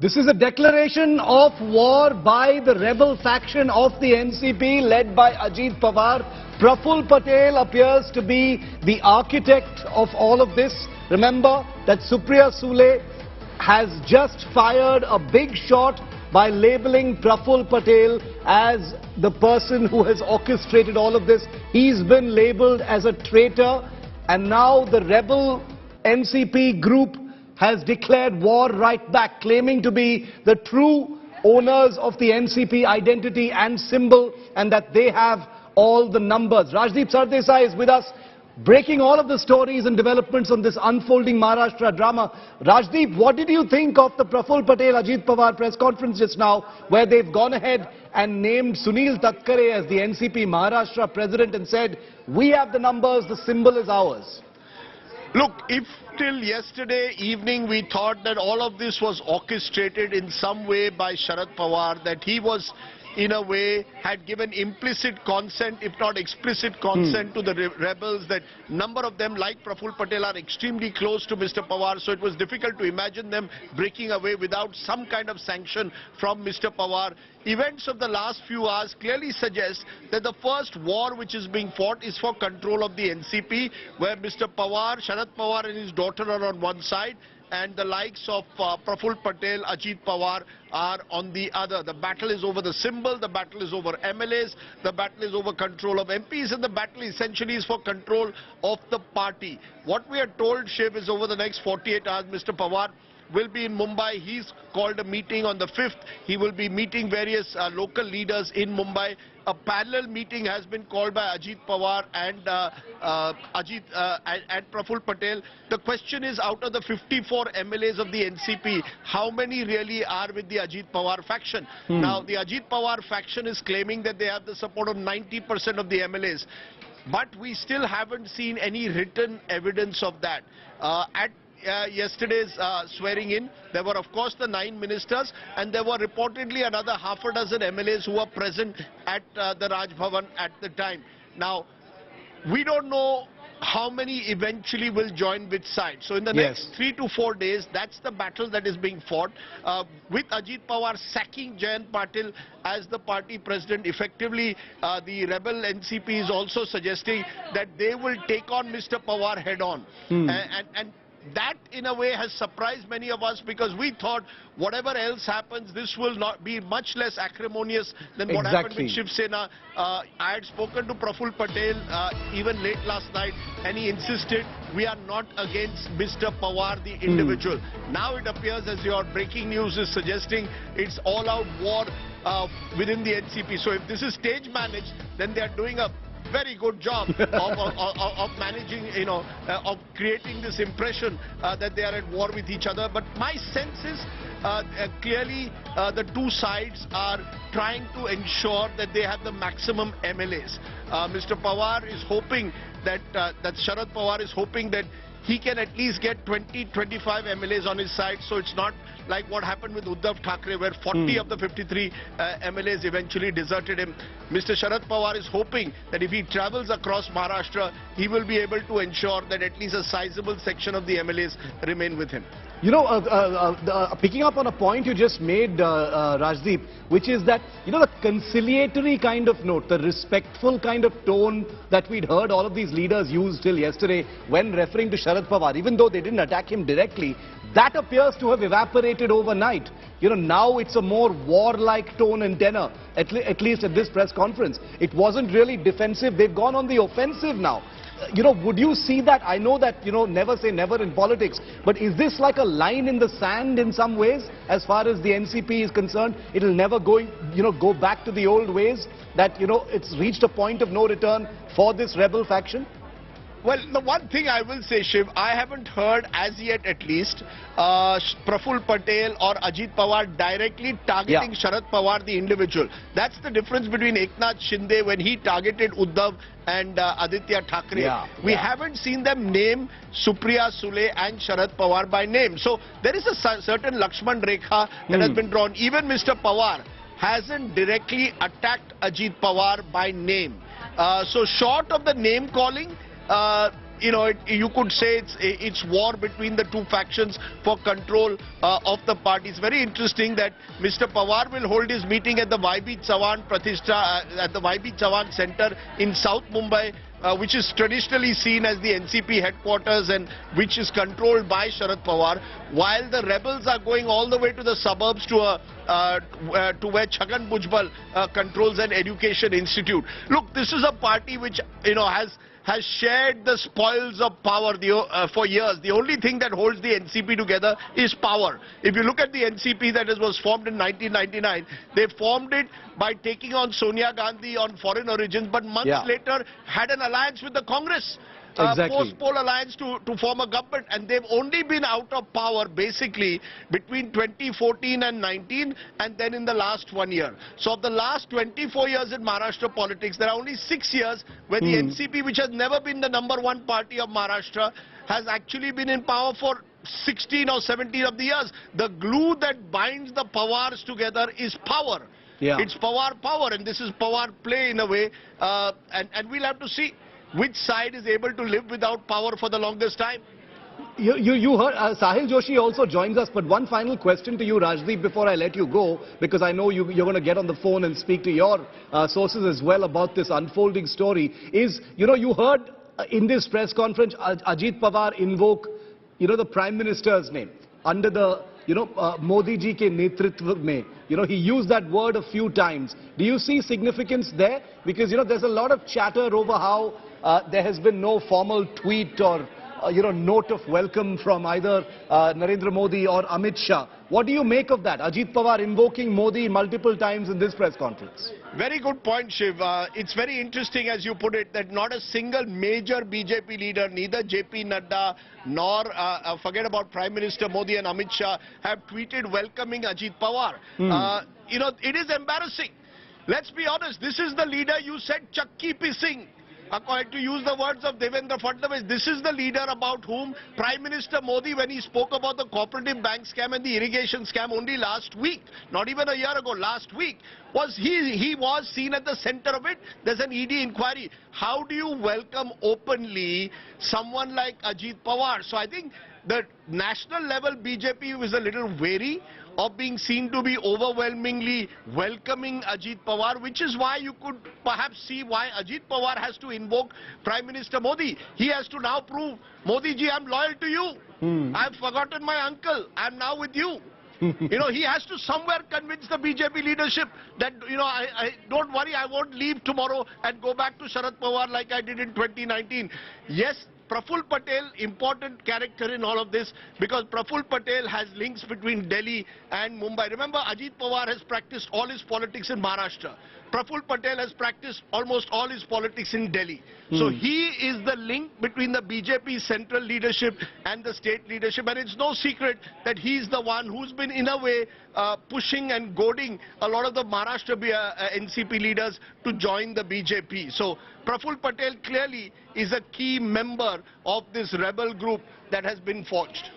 This is a declaration of war by the rebel faction of the NCP led by Ajit Pawar. Praful Patel appears to be the architect of all of this. Remember that Supriya Sule has just fired a big shot by labeling Praful Patel as the person who has orchestrated all of this. He's been labelled as a traitor, and now the rebel NCP group has declared war right back, claiming to be the true owners of the NCP identity and symbol, and that they have all the numbers. Rajdeep Sardesai is with us, breaking all of the stories and developments on this unfolding Maharashtra drama. Rajdeep, what did you think of the Praful Patel Ajit Pawar press conference just now, where they've gone ahead and named Sunil Tatkare as the NCP Maharashtra president and said, we have the numbers, the symbol is ours? Look, if till yesterday evening we thought that all of this was orchestrated in some way by Sharad Pawar, that he was in a way had given implicit consent, if not explicit consent to the rebels, that number of them like Praful Patel are extremely close to Mr. Pawar, so it was difficult to imagine them breaking away without some kind of sanction from Mr. Pawar. Events of the last few hours clearly suggest that the first war which is being fought is for control of the NCP, where Mr. Pawar, Sharad Pawar and his daughter are on one side, and the likes of Praful Patel, Ajit Pawar are on the other. The battle is over the symbol, the battle is over MLAs, the battle is over control of MPs, and the battle essentially is for control of the party. What we are told, Shiv, is over the next 48 hours, Mr. Pawar will be in Mumbai. He's called a meeting on the 5th. He will be meeting various local leaders in Mumbai. A parallel meeting has been called by Ajit Pawar and Praful Patel. The question is, out of the 54 MLAs of the NCP, how many really are with the Ajit Pawar faction? Now, the Ajit Pawar faction is claiming that they have the support of 90% of the MLAs. But we still haven't seen any written evidence of that. At yesterday's swearing in, there were of course the 9 ministers, and there were reportedly another half a dozen MLAs who were present at the Raj Bhavan at the time. Now, we don't know how many eventually will join which side. So in the next 3 to 4 days, that's the battle that is being fought. With Ajit Pawar sacking Jayant Patil as the party president, effectively the rebel NCP is also suggesting that they will take on Mr. Pawar head on. And that in a way has surprised many of us, because we thought whatever else happens, this will not be much less acrimonious than what happened with Shiv Sena. I had spoken to Praful Patel even late last night, and he insisted we are not against Mr. Pawar, the individual. Now it appears, as your breaking news is suggesting, it's all-out war within the NCP. So if this is stage managed, then they are doing a very good job of managing, of creating this impression that they are at war with each other. But my sense is clearly the two sides are trying to ensure that they have the maximum MLAs. Mr. Pawar is hoping that Sharad Pawar is hoping that he can at least get 20-25 MLAs on his side, so it's not like what happened with Uddhav Thackeray, where 40 of the 53 MLAs eventually deserted him. Mr. Sharad Pawar is hoping that if he travels across Maharashtra, he will be able to ensure that at least a sizable section of the MLAs remain with him. You know, picking up on a point you just made, Rajdeep, which is that, the conciliatory kind of note, the respectful kind of tone that we'd heard all of these leaders use till yesterday when referring to Sharad Pawar, even though they didn't attack him directly, that appears to have evaporated overnight. Now it's a more warlike tone and tenor, at least at this press conference. It wasn't really defensive. They've gone on the offensive now. Would you see that? I know that, never say never in politics, but is this like a line in the sand in some ways as far as the NCP is concerned? It'll never go back to the old ways, that, it's reached a point of no return for this rebel faction? Well, the one thing I will say, Shiv, I haven't heard as yet at least Praful Patel or Ajit Pawar directly targeting Sharad Pawar, the individual. That's the difference between Eknath Shinde when he targeted Uddhav and Aditya Thackeray. We haven't seen them name Supriya Sule and Sharad Pawar by name. So there is a certain Lakshman Rekha that has been drawn. Even Mr. Pawar hasn't directly attacked Ajit Pawar by name. So short of the name calling, you could say it's war between the two factions for control of the party. It's very interesting that Mr. Pawar will hold his meeting at the YB Chavan Pratishtha, at the YB Chavan Center in South Mumbai, which is traditionally seen as the NCP headquarters and which is controlled by Sharad Pawar, while the rebels are going all the way to the suburbs to where Chhagan Bhujbal controls an education institute. Look, this is a party which has shared the spoils of power for years. The only thing that holds the NCP together is power. If you look at the NCP that was formed in 1999, they formed it by taking on Sonia Gandhi on foreign origins, but months later had an alliance with the Congress. Post-poll alliance to form a government, and they've only been out of power basically between 2014 and 19, and then in the last 1 year. So of the last 24 years in Maharashtra politics, there are only 6 years where the NCP, which has never been the #1 party of Maharashtra, has actually been in power for 16 or 17 of the years. The glue that binds the Pawars together is power. It's power, and this is power play in a way, and we'll have to see which side is able to live without power for the longest time. You heard Sahil Joshi also joins us, but one final question to you, Rajdeep, before I let you go, because I know you're going to get on the phone and speak to your sources as well about this unfolding story, is, you heard in this press conference Ajit Pawar invoke, the Prime Minister's name under the, Modi ji ke netritva mein. He used that word a few times. Do you see significance there? Because, there's a lot of chatter over how there has been no formal tweet or, note of welcome from either Narendra Modi or Amit Shah. What do you make of that? Ajit Pawar invoking Modi multiple times in this press conference. Very good point, Shiv. It's very interesting, as you put it, that not a single major BJP leader, neither JP Nadda nor, forget about Prime Minister Modi and Amit Shah, have tweeted welcoming Ajit Pawar. It is embarrassing. Let's be honest, this is the leader you said chakki pissing. To use the words of Devendra Fadnavis, this is the leader about whom Prime Minister Modi, when he spoke about the cooperative bank scam and the irrigation scam only last week, not even a year ago, last week, he was seen at the center of it. There's an ED inquiry. How do you welcome openly someone like Ajit Pawar? So I think the national level BJP is a little wary of being seen to be overwhelmingly welcoming Ajit Pawar, which is why you could perhaps see why Ajit Pawar has to invoke Prime Minister Modi. He has to now prove, Modi ji, I'm loyal to you. I've forgotten my uncle. I'm now with you. He has to somewhere convince the BJP leadership that, don't worry, I won't leave tomorrow and go back to Sharad Pawar like I did in 2019. Yes, Praful Patel, important character in all of this, because Praful Patel has links between Delhi and Mumbai. Remember, Ajit Pawar has practiced all his politics in Maharashtra. Praful Patel has practiced almost all his politics in Delhi. So he is the link between the BJP central leadership and the state leadership. And it's no secret that he's the one who's been, in a way, pushing and goading a lot of the Maharashtra NCP leaders to join the BJP. So Praful Patel clearly is a key member of this rebel group that has been forged.